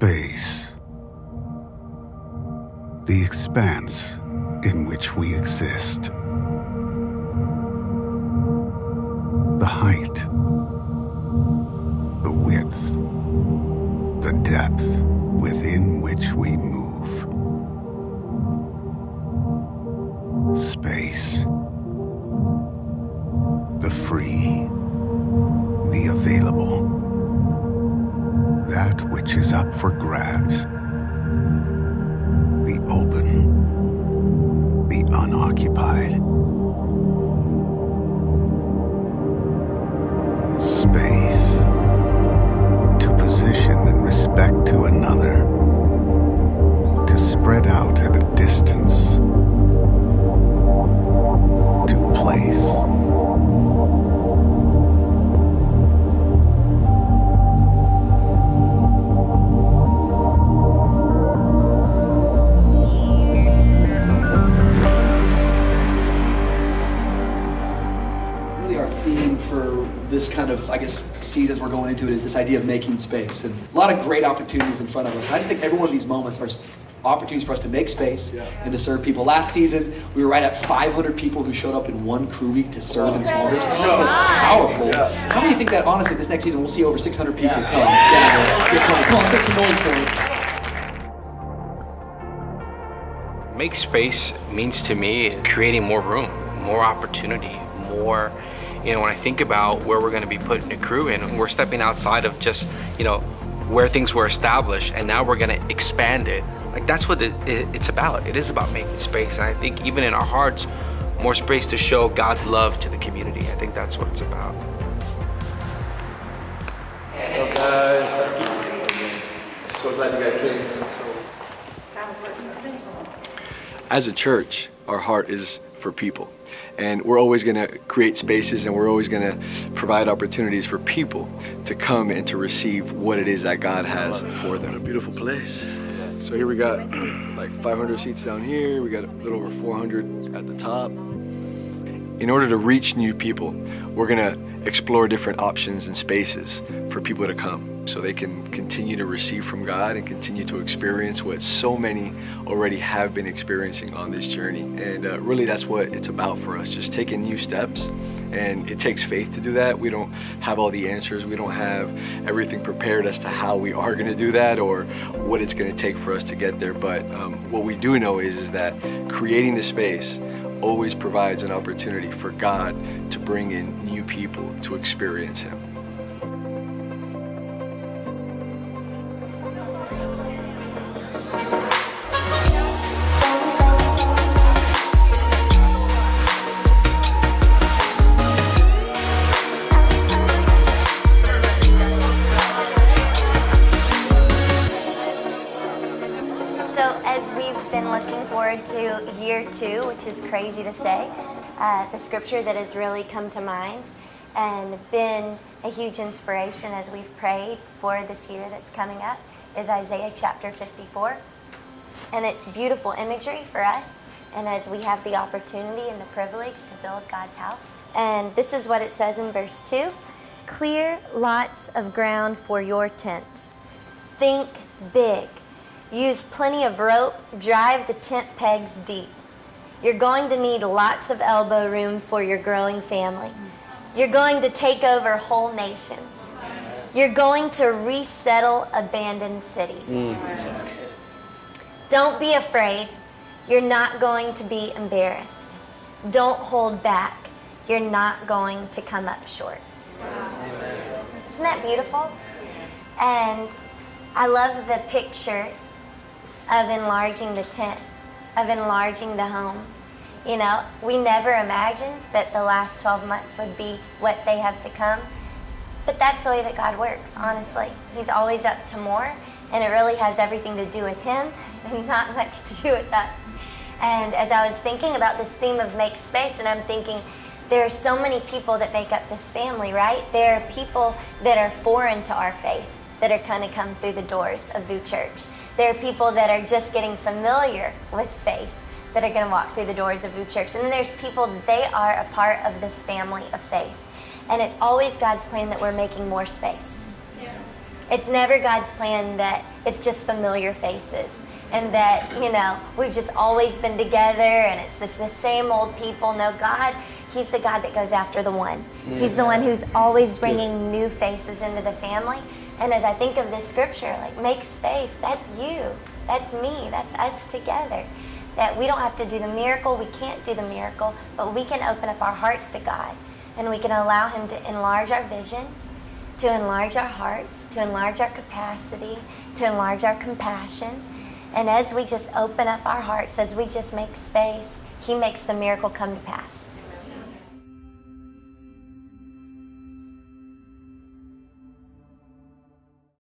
Space. The expanse in which we exist. The height. The width. The depth within which we move. Space. The free. The available. That which is up for grabs. The open. The unoccupied. Space. To position in respect to another. To spread out at a distance. To place. This kind of, I guess, seasons we're going into it is this idea of making space, and a lot of great opportunities in front of us. And I just think every one of these moments are opportunities for us to make space and to serve people. Last season, we were right at 500 people who showed up in one crew week to serve in small groups. That was powerful. How many think that, honestly, this next season we'll see over 600 people come gather? Come on, let's make some noise for it. Make space means to me creating more room, more opportunity, more. When I think about where we're going to be putting a crew in, we're stepping outside of just, where things were established, and now we're going to expand it. Like, that's what it's about. It is about making space. And I think even in our hearts, more space to show God's love to the community. I think that's what it's about. What's up, guys? So glad you guys came. As a church, our heart is for people. And we're always going to create spaces, and we're always going to provide opportunities for people to come and to receive what it is that God has for them. What a beautiful place. So here we got like 500 seats down here. We got a little over 400 at the top. In order to reach new people, we're going to explore different options and spaces for people to come so they can continue to receive from God and continue to experience what so many already have been experiencing on this journey. And really that's what it's about for us, just taking new steps. And it takes faith to do that. We don't have all the answers. We don't have everything prepared as to how we are going to do that or what it's going to take for us to get there. But what we do know is that creating the space always provides an opportunity for God to bring in new people to experience Him. To year 2, which is crazy to say, the scripture that has really come to mind and been a huge inspiration as we've prayed for this year that's coming up is Isaiah chapter 54. And it's beautiful imagery for us, and as we have the opportunity and the privilege to build God's house. And this is what it says in verse 2. Clear lots of ground for your tents. Think big. Use plenty of rope, drive the tent pegs deep. You're going to need lots of elbow room for your growing family. You're going to take over whole nations. You're going to resettle abandoned cities. Don't be afraid. You're not going to be embarrassed. Don't hold back. You're not going to come up short. Isn't that beautiful? And I love the picture of enlarging the tent, of enlarging the home. We never imagined that the last 12 months would be what they have become, but that's the way that God works, honestly. He's always up to more, and it really has everything to do with Him and not much to do with us. And as I was thinking about this theme of make space, and I'm thinking, there are so many people that make up this family, right? There are people that are foreign to our faith that are going to come through the doors of VOUS Church. There are people that are just getting familiar with faith that are going to walk through the doors of VOUS Church. And then there's people, they are a part of this family of faith. And it's always God's plan that we're making more space. It's never God's plan that it's just familiar faces and that, we've just always been together and it's just the same old people. No, God, He's the God that goes after the one. He's the one who's always bringing new faces into the family. And as I think of this scripture, like, make space, that's you, that's me, that's us together. That we don't have to do the miracle, we can't do the miracle, but we can open up our hearts to God and we can allow Him to enlarge our vision, to enlarge our hearts, to enlarge our capacity, to enlarge our compassion. And as we just open up our hearts, as we just make space, He makes the miracle come to pass.